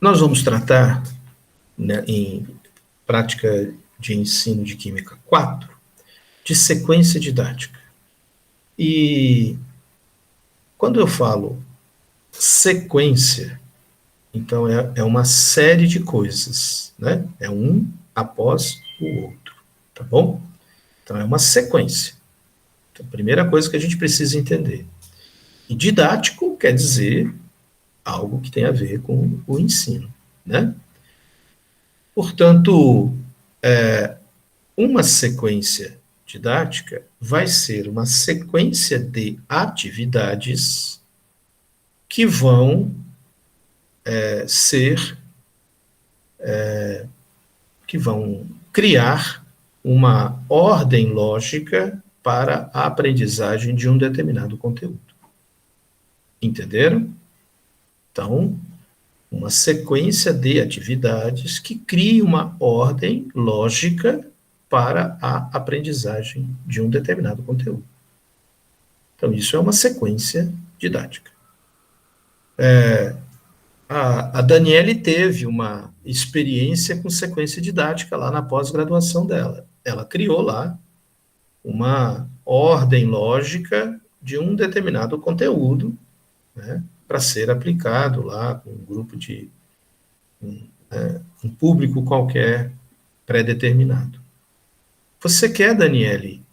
Nós vamos tratar, né, em prática de ensino de Química 4, de sequência didática. E quando eu falo sequência, então é uma série de coisas, né? É um após o outro, tá bom? Então é uma sequência. Então, a primeira coisa que a gente precisa entender. E didático quer dizer algo que tem a ver com o ensino, né? Portanto, uma sequência didática vai ser uma sequência de atividades que vão ser, que vão criar uma ordem lógica para a aprendizagem de um determinado conteúdo. Entenderam? Então, uma sequência de atividades que cria uma ordem lógica para a aprendizagem de um determinado conteúdo. Então, isso é uma sequência didática. A Daniele teve uma experiência com sequência didática lá na pós-graduação dela. Ela criou lá uma ordem lógica de um determinado conteúdo, né, para ser aplicado lá com um grupo de um público qualquer pré-determinado. Você quer, Daniele,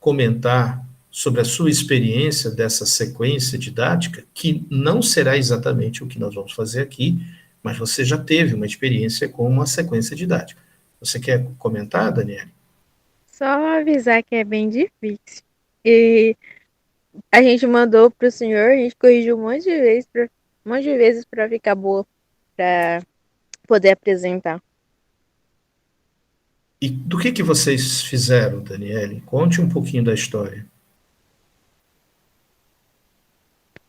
comentar sobre a sua experiência dessa sequência didática, que não será exatamente o que nós vamos fazer aqui, mas você já teve uma experiência com uma sequência didática. Você quer comentar, Daniele? Só avisar que é bem difícil. E a gente mandou pro senhor, a gente corrigiu um monte de vezes para ficar boa, para poder apresentar. E do que vocês fizeram, Daniele? Conte um pouquinho da história.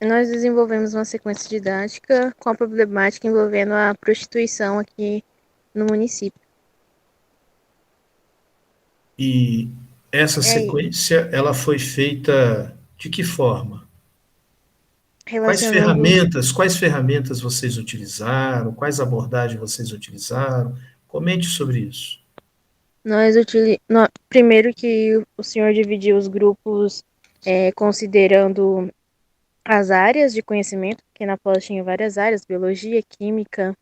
Nós desenvolvemos uma sequência didática com a problemática envolvendo a prostituição aqui no município. E essa É, sequência, ela foi feita de que forma? relacionando, Quais ferramentas vocês utilizaram? Quais abordagens vocês utilizaram? Comente sobre isso. primeiro que o senhor dividiu os grupos considerando as áreas de conhecimento, porque na pós tinha várias áreas, biologia, química,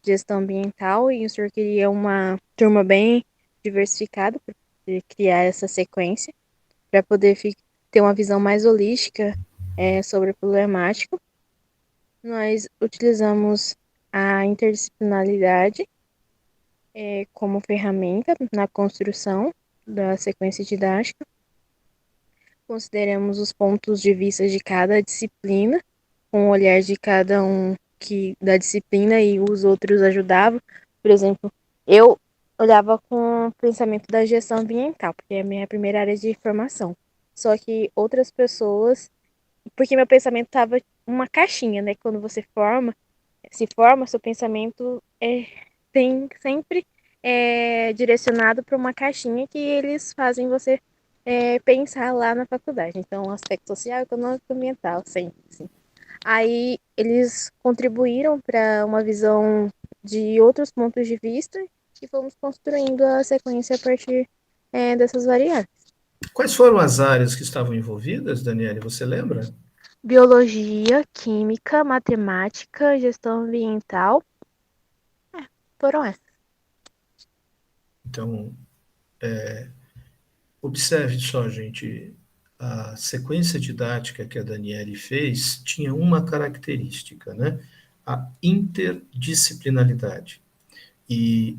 gestão ambiental, e o senhor queria uma turma bem diversificada para criar essa sequência, para poder ter uma visão mais holística sobre a problemática. Nós utilizamos a interdisciplinaridade como ferramenta na construção da sequência didática. Consideramos os pontos de vista de cada disciplina, com o olhar de cada um da disciplina e os outros ajudavam. Por exemplo, eu olhava com o pensamento da gestão ambiental, porque é a minha primeira área de formação. Só que outras pessoas, porque meu pensamento estava uma caixinha, né? Quando você se forma, seu pensamento tem sempre direcionado para uma caixinha que eles fazem você pensar lá na faculdade. Então, aspecto social, econômico, ambiental, sempre. Assim. Aí eles contribuíram para uma visão de outros pontos de vista e fomos construindo a sequência a partir dessas variáveis. Quais foram as áreas que estavam envolvidas, Daniele? Você lembra? Biologia, química, matemática, gestão ambiental, foram essas. Então, observe só, gente, a sequência didática que a Daniele fez tinha uma característica, né? A interdisciplinaridade. E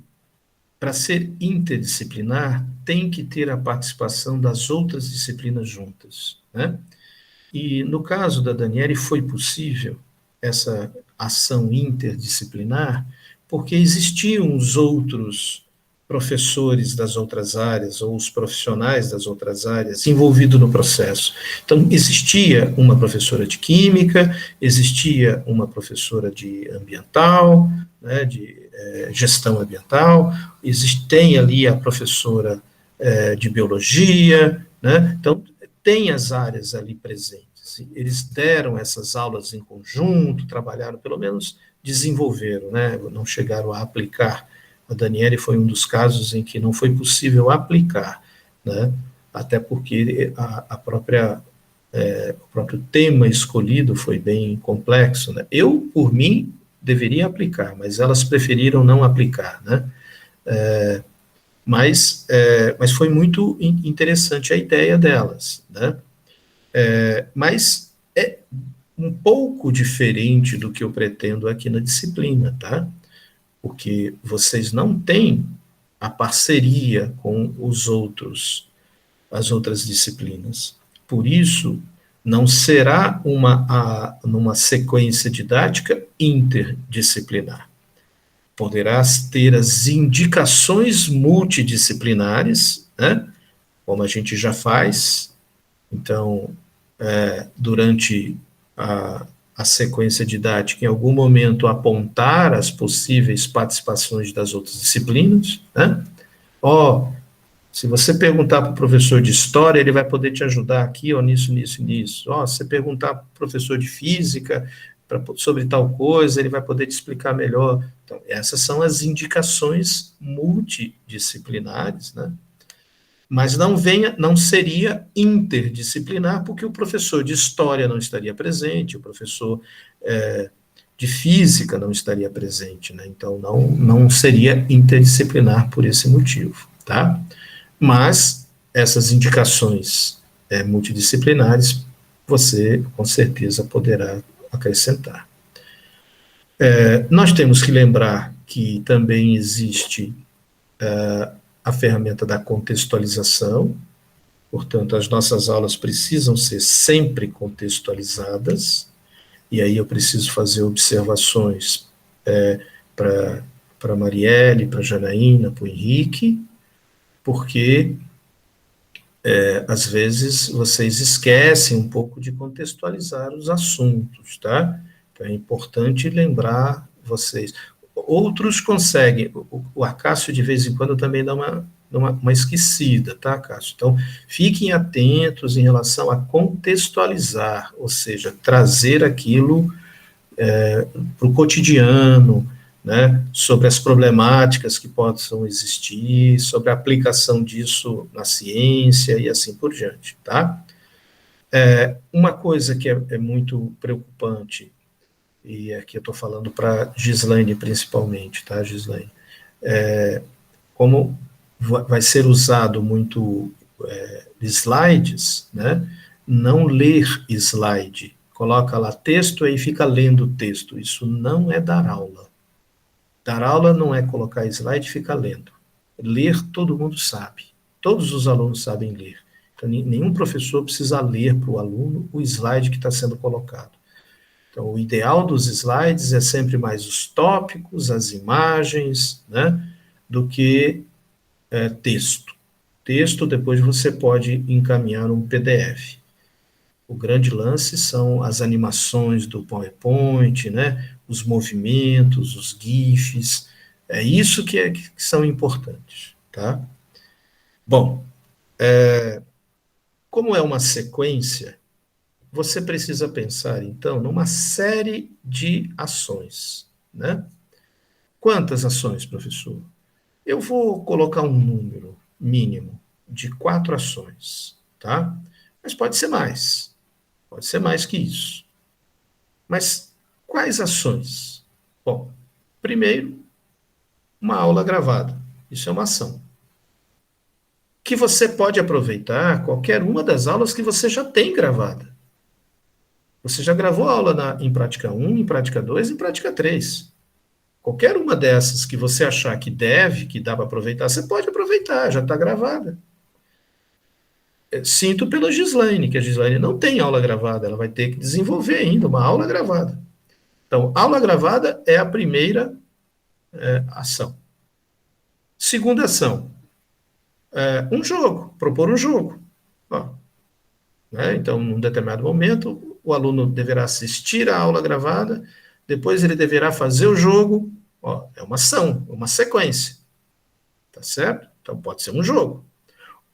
para ser interdisciplinar, tem que ter a participação das outras disciplinas juntas, né? E no caso da Daniele foi possível essa ação interdisciplinar porque existiam os outros professores das outras áreas ou os profissionais das outras áreas envolvidos no processo. Então, existia uma professora de química, existia uma professora de ambiental, né, de gestão ambiental, tem ali a professora de biologia, né? Então, tem as áreas ali presentes. eles deram essas aulas em conjunto, trabalharam, pelo menos desenvolveram, né? Não chegaram a aplicar. A Daniele foi um dos casos em que não foi possível aplicar, né? Até porque o próprio tema escolhido foi bem complexo, né? Eu, por mim, deveria aplicar, mas elas preferiram não aplicar, né? Mas foi muito interessante a ideia delas, né? Mas é um pouco diferente do que eu pretendo aqui na disciplina, tá? Porque vocês não têm a parceria com as outras disciplinas. Por isso, não será numa sequência didática interdisciplinar. Poderás ter as indicações multidisciplinares, né? Como a gente já faz. Então, durante a sequência didática, em algum momento, apontar as possíveis participações das outras disciplinas, né? Se você perguntar para o professor de história, ele vai poder te ajudar aqui, nisso, nisso, nisso. Se você perguntar para o professor de física sobre tal coisa, ele vai poder te explicar melhor. Então, essas são as indicações multidisciplinares, né? Mas não seria interdisciplinar, porque o professor de história não estaria presente, o professor de física não estaria presente, né? Então, não seria interdisciplinar por esse motivo, tá? Mas essas indicações multidisciplinares, você, com certeza, poderá acrescentar. Nós temos que lembrar que também existe a ferramenta da contextualização, portanto, as nossas aulas precisam ser sempre contextualizadas, e aí eu preciso fazer observações para a Marielle, para a Janaína, para o Henrique, porque às vezes vocês esquecem um pouco de contextualizar os assuntos, tá? Então é importante lembrar vocês. Outros conseguem, o Acácio de vez em quando também dá uma esquecida, tá, Cássio? Então, fiquem atentos em relação a contextualizar, ou seja, trazer aquilo para o cotidiano, né, sobre as problemáticas que possam existir, sobre a aplicação disso na ciência e assim por diante, tá? Uma coisa que é muito preocupante, e aqui eu estou falando para Gislaine principalmente, tá, Gislaine? Como vai ser usado muito slides, né? Não ler slide. Coloca lá texto e fica lendo o texto. Isso não é dar aula. Dar aula não é colocar slide e ficar lendo. Ler todo mundo sabe. Todos os alunos sabem ler. Então, nenhum professor precisa ler para o aluno o slide que está sendo colocado. Então, o ideal dos slides é sempre mais os tópicos, as imagens, né, do que texto. Texto, depois você pode encaminhar um PDF. O grande lance são as animações do PowerPoint, né, os movimentos, os GIFs, é isso que são importantes, tá? Bom, como é uma sequência, você precisa pensar, então, numa série de ações, né? Quantas ações, professor? Eu vou colocar um número mínimo de 4 ações, tá? Mas pode ser mais que isso. Mas quais ações? Bom, primeiro, uma aula gravada. Isso é uma ação. Que você pode aproveitar qualquer uma das aulas que você já tem gravada. Você já gravou a aula em prática 1, em prática 2, em prática 3. Qualquer uma dessas que você achar que dá para aproveitar, você pode aproveitar, já está gravada. Sinto pela Gislaine, que a Gislaine não tem aula gravada, ela vai ter que desenvolver ainda uma aula gravada. Então, aula gravada é a primeira ação. Segunda ação, um jogo, propor um jogo. Né? Então, num determinado momento, o aluno deverá assistir a aula gravada, depois ele deverá fazer o jogo. É uma ação, uma sequência. Tá certo? Então, pode ser um jogo.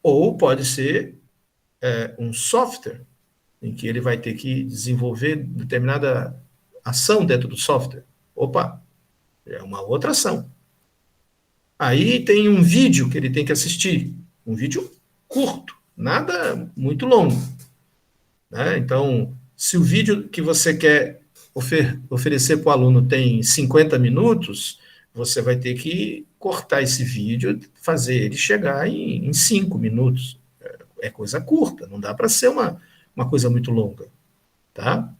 Ou pode ser um software. em que ele vai ter que desenvolver determinada ação dentro do software. Opa, é uma outra ação. Aí tem um vídeo que ele tem que assistir, um vídeo curto, nada muito longo. Né? Então, se o vídeo que você quer oferecer para o aluno tem 50 minutos, você vai ter que cortar esse vídeo, fazer ele chegar em 5 minutos. É coisa curta, não dá para ser uma coisa muito longa. Tá?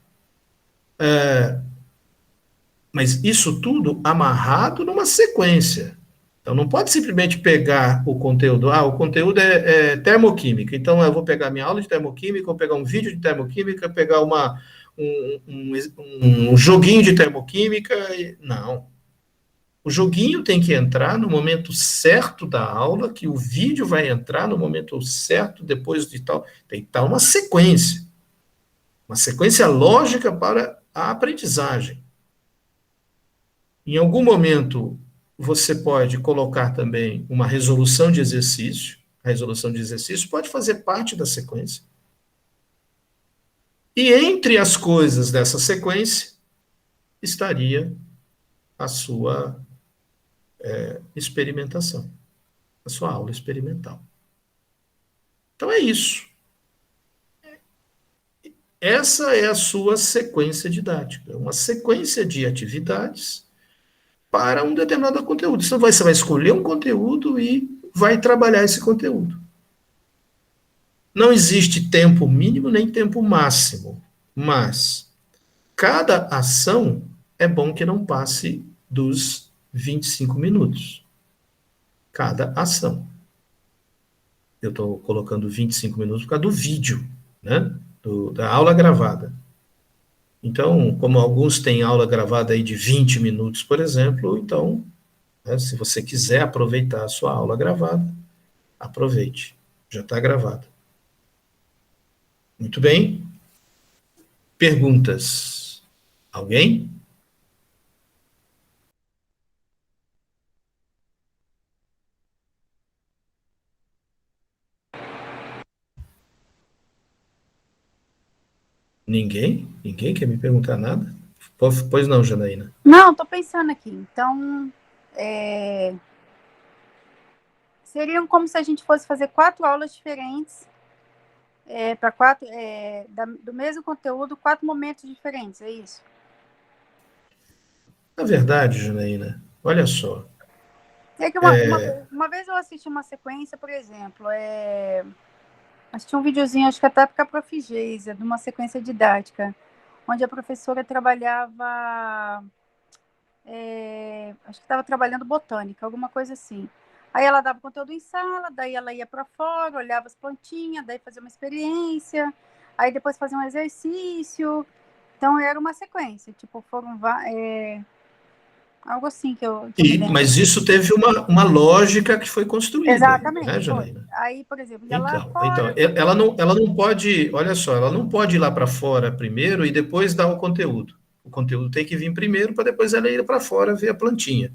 Mas isso tudo amarrado numa sequência. Então, não pode simplesmente pegar o conteúdo. O conteúdo é termoquímica. Então, eu vou pegar minha aula de termoquímica, vou pegar um vídeo de termoquímica, pegar um joguinho de termoquímica. Não. O joguinho tem que entrar no momento certo da aula, que o vídeo vai entrar no momento certo, depois de tal. Tem que estar uma sequência. Uma sequência lógica para a aprendizagem. Em algum momento, você pode colocar também uma resolução de exercício. A resolução de exercício pode fazer parte da sequência. E entre as coisas dessa sequência, estaria a sua experimentação, a sua aula experimental. Então é isso. Essa é a sua sequência didática, uma sequência de atividades para um determinado conteúdo. Então você vai escolher um conteúdo e vai trabalhar esse conteúdo. Não existe tempo mínimo nem tempo máximo, mas cada ação é bom que não passe dos 25 minutos. Cada ação. Eu estou colocando 25 minutos por causa do vídeo, né? Da aula gravada. Então, como alguns têm aula gravada aí de 20 minutos, por exemplo, então, né, se você quiser aproveitar a sua aula gravada, aproveite. Já está gravada. Muito bem. Perguntas? Alguém? Ninguém? Ninguém quer me perguntar nada? Pois não, Janaína. Não, estou pensando aqui. Então, seriam como se a gente fosse fazer 4 aulas diferentes, do mesmo conteúdo, 4 momentos diferentes, é isso? Na verdade, Janaína, olha só. É que uma vez eu assisti uma sequência, por exemplo, assisti um videozinho, acho que até para a Prof. Geisa, de uma sequência didática, onde a professora trabalhava, acho que estava trabalhando botânica, alguma coisa assim. Aí ela dava conteúdo em sala, daí ela ia para fora, olhava as plantinhas, daí fazia uma experiência, aí depois fazia um exercício. Então era uma sequência, tipo, foram algo assim que eu me lembro. Mas isso teve uma lógica que foi construída. Exatamente. Né, Janaína? Aí, por exemplo, ia lá Então, fora... ela não pode, olha só, ela não pode ir lá para fora primeiro e depois dar o conteúdo. O conteúdo tem que vir primeiro para depois ela ir para fora ver a plantinha.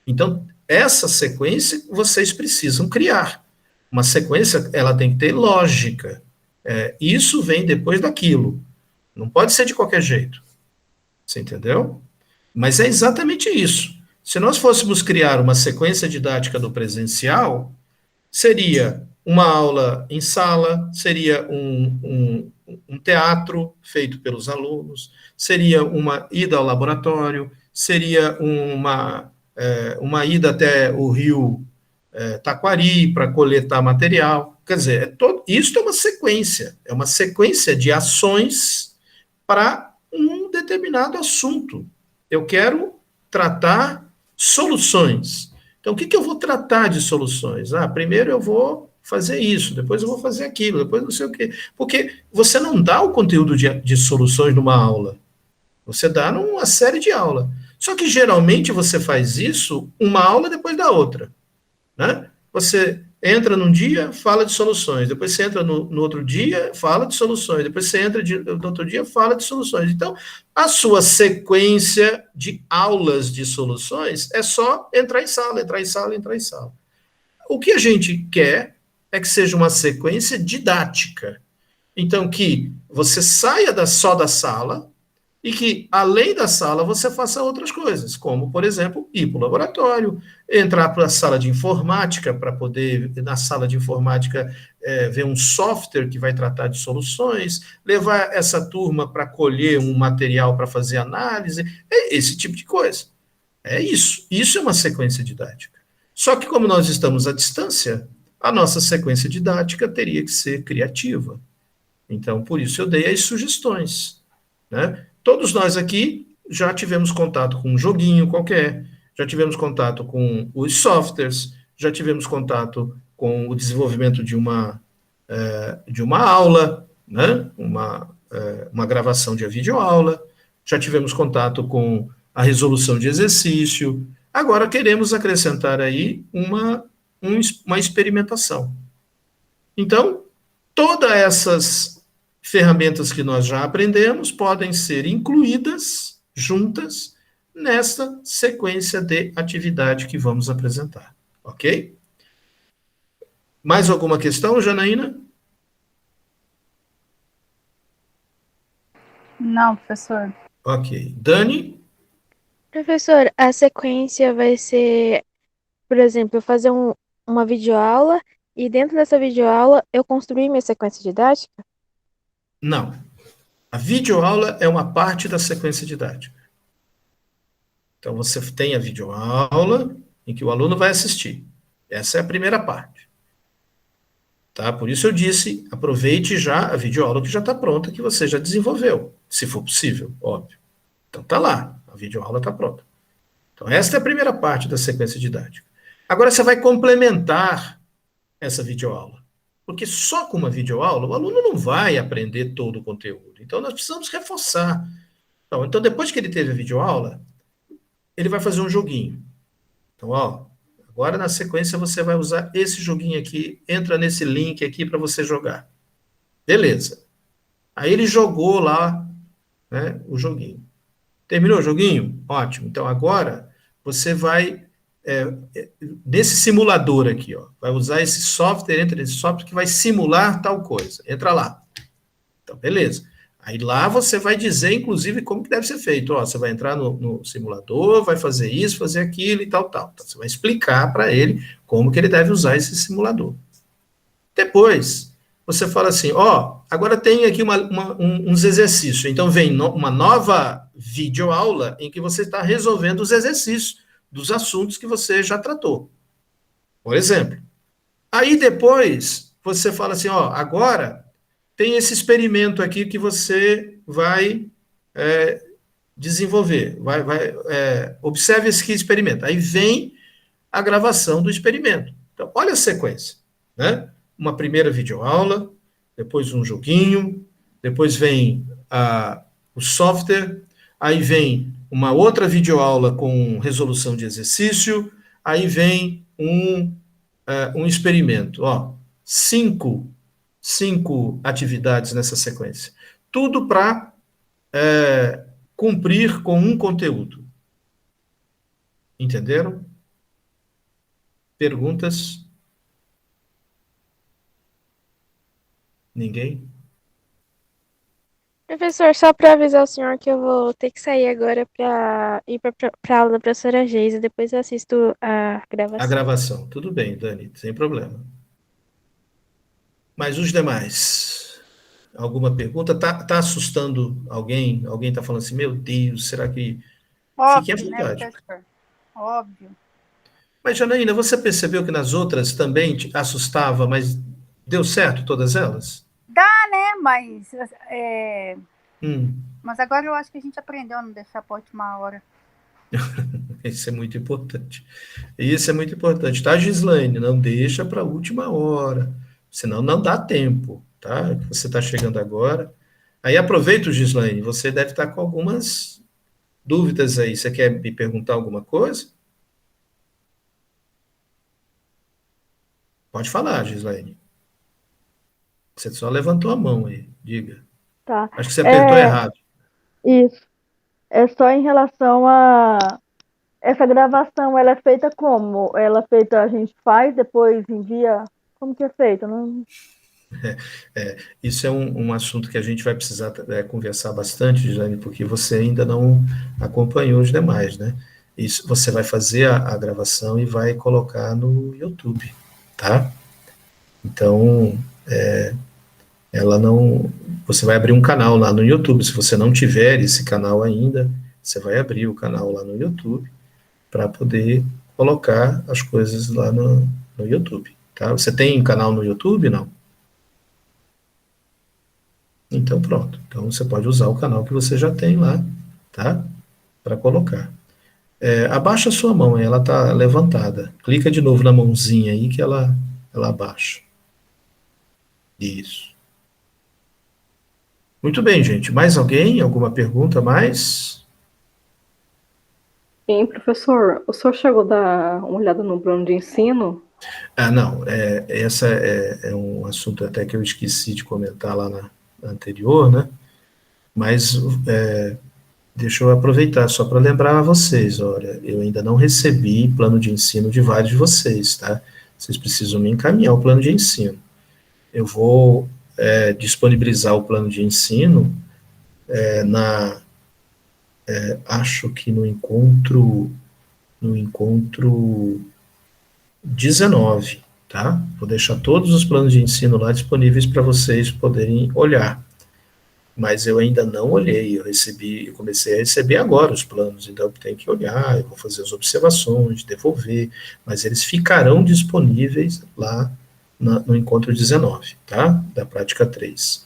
Então, essa sequência vocês precisam criar. Uma sequência, ela tem que ter lógica. Isso vem depois daquilo. Não pode ser de qualquer jeito. Você entendeu? Mas é exatamente isso. Se nós fôssemos criar uma sequência didática do presencial, seria uma aula em sala, seria um teatro feito pelos alunos, seria uma ida ao laboratório, seria uma ida até o rio Taquari para coletar material. Quer dizer, isso é uma sequência de ações para um determinado assunto. Eu quero tratar soluções. Então, o que eu vou tratar de soluções? Primeiro eu vou fazer isso, depois eu vou fazer aquilo, depois não sei o quê. Porque você não dá o conteúdo de soluções numa aula. Você dá numa série de aulas. Só que, geralmente, você faz isso uma aula depois da outra. Né? Você entra num dia, fala de soluções. Depois você entra no outro dia, fala de soluções. Depois você entra no outro dia, fala de soluções. Então, a sua sequência de aulas de soluções é só entrar em sala, entrar em sala, entrar em sala. O que a gente quer é que seja uma sequência didática. Então, que você saia só da sala e que, além da sala, você faça outras coisas, como, por exemplo, ir para o laboratório, entrar para a sala de informática, para poder, na sala de informática, ver um software que vai tratar de soluções, levar essa turma para colher um material para fazer análise, esse tipo de coisa. É isso. Isso é uma sequência didática. Só que, como nós estamos à distância, a nossa sequência didática teria que ser criativa. Então, por isso eu dei as sugestões, né? Todos nós aqui já tivemos contato com um joguinho qualquer, já tivemos contato com os softwares, já tivemos contato com o desenvolvimento de uma aula, né? Uma gravação de videoaula, já tivemos contato com a resolução de exercício. Agora queremos acrescentar aí uma experimentação. Então, todas essas ferramentas que nós já aprendemos podem ser incluídas juntas nessa sequência de atividade que vamos apresentar, ok? Mais alguma questão, Janaína? Não, professor. Ok. Dani? Professor, a sequência vai ser, por exemplo, eu fazer uma videoaula e dentro dessa videoaula eu construir minha sequência didática? Não. A videoaula é uma parte da sequência didática. Então, você tem a videoaula em que o aluno vai assistir. Essa é a primeira parte. Tá? Por isso eu disse, aproveite já a videoaula que já está pronta, que você já desenvolveu, se for possível, óbvio. Então, tá lá, a videoaula está pronta. Então, esta é a primeira parte da sequência didática. Agora, você vai complementar essa videoaula. Porque só com uma videoaula, o aluno não vai aprender todo o conteúdo. Então, nós precisamos reforçar. Então, depois que ele teve a videoaula, ele vai fazer um joguinho. Então, ó, agora na sequência você vai usar esse joguinho aqui, entra nesse link aqui para você jogar. Beleza. Aí ele jogou lá, né, o joguinho. Terminou o joguinho? Ótimo. Então agora você vai nesse simulador aqui, ó, vai usar esse software, entra nesse software que vai simular tal coisa. Entra lá. Então, beleza. Aí lá você vai dizer, inclusive, como que deve ser feito. Ó, você vai entrar no simulador, vai fazer isso, fazer aquilo e tal, tal. Então, você vai explicar para ele como que ele deve usar esse simulador. Depois, você fala assim, ó, agora tem aqui uns exercícios. Então, vem uma nova videoaula em que você está resolvendo os exercícios dos assuntos que você já tratou. Por exemplo. Aí, depois, você fala assim, ó, agora tem esse experimento aqui que você vai desenvolver. Observe esse experimento. Aí vem a gravação do experimento. Então, olha a sequência, né? Uma primeira videoaula, depois um joguinho, depois vem o software, aí vem uma outra videoaula com resolução de exercício, aí vem um experimento. Ó, cinco atividades nessa sequência. Tudo para cumprir com um conteúdo. Entenderam? Perguntas? Ninguém? Professor, só para avisar o senhor que eu vou ter que sair agora para ir para a aula da professora Geisa, depois eu assisto a A gravação. gravação. Tudo bem, Dani, sem problema. Mas os demais? Alguma pergunta? Tá assustando alguém? Alguém está falando assim, meu Deus, será que... Fiquem à Óbvio, né, vontade. professor? Óbvio. Mas, Janaína, você percebeu que nas outras também te assustava, mas deu certo todas elas? Né, Hum, mas agora eu acho que a gente aprendeu a não deixar para a última hora. isso é muito importante. Isso é muito importante, tá, Gislaine? Não deixa para a última hora, senão não dá tempo, tá? Você está chegando agora. Aí aproveita, Gislaine, você deve estar com algumas dúvidas aí. Você quer me perguntar alguma coisa? Pode falar, Gislaine. Você só levantou a mão aí, diga. Tá. Acho que você apertou errado. Isso. É só em relação a essa gravação, ela é feita como? Ela é feita, a gente faz, depois envia. Como que é feita? Não... Isso é um assunto que a gente vai precisar conversar bastante, Jane, porque você ainda não acompanhou os demais, né? Isso, você vai fazer a gravação e vai colocar no YouTube, tá? Então, ela não. Você vai abrir um canal lá no YouTube. Se você não tiver esse canal ainda, você vai abrir o canal lá no YouTube para poder colocar as coisas lá no YouTube, tá? Você tem um canal no YouTube, não? Então, pronto. Então, você pode usar o canal que você já tem lá, tá? Para colocar. Abaixa a sua mão, ela está levantada. Clica de novo na mãozinha aí que ela abaixa. Isso. Muito bem, gente. Mais alguém? Alguma pergunta mais? Sim, professor, o senhor chegou a dar uma olhada no plano de ensino? Não. Essa é um assunto até que eu esqueci de comentar lá na anterior, né? Mas deixa eu aproveitar só para lembrar a vocês, olha, eu ainda não recebi plano de ensino de vários de vocês, tá? Vocês precisam me encaminhar o plano de ensino. Eu vou disponibilizar o plano de ensino acho que no encontro 19, tá? Vou deixar todos os planos de ensino lá disponíveis para vocês poderem olhar. Mas eu ainda não olhei, eu comecei a receber agora os planos, então eu tenho que olhar, eu vou fazer as observações, devolver, mas eles ficarão disponíveis lá no encontro 19, tá? Da prática 3.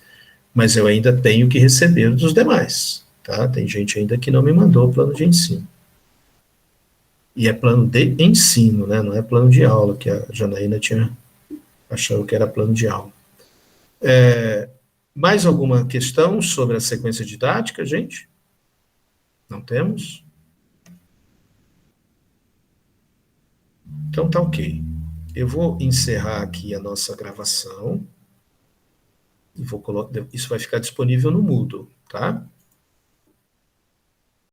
Mas eu ainda tenho que receber dos demais, tá? Tem gente ainda que não me mandou o plano de ensino. E é plano de ensino, né? Não é plano de aula, que a Janaína tinha achado que era plano de aula. Mais alguma questão sobre a sequência didática, gente? Não temos? Então tá ok. Eu vou encerrar aqui a nossa gravação e isso vai ficar disponível no Moodle, tá?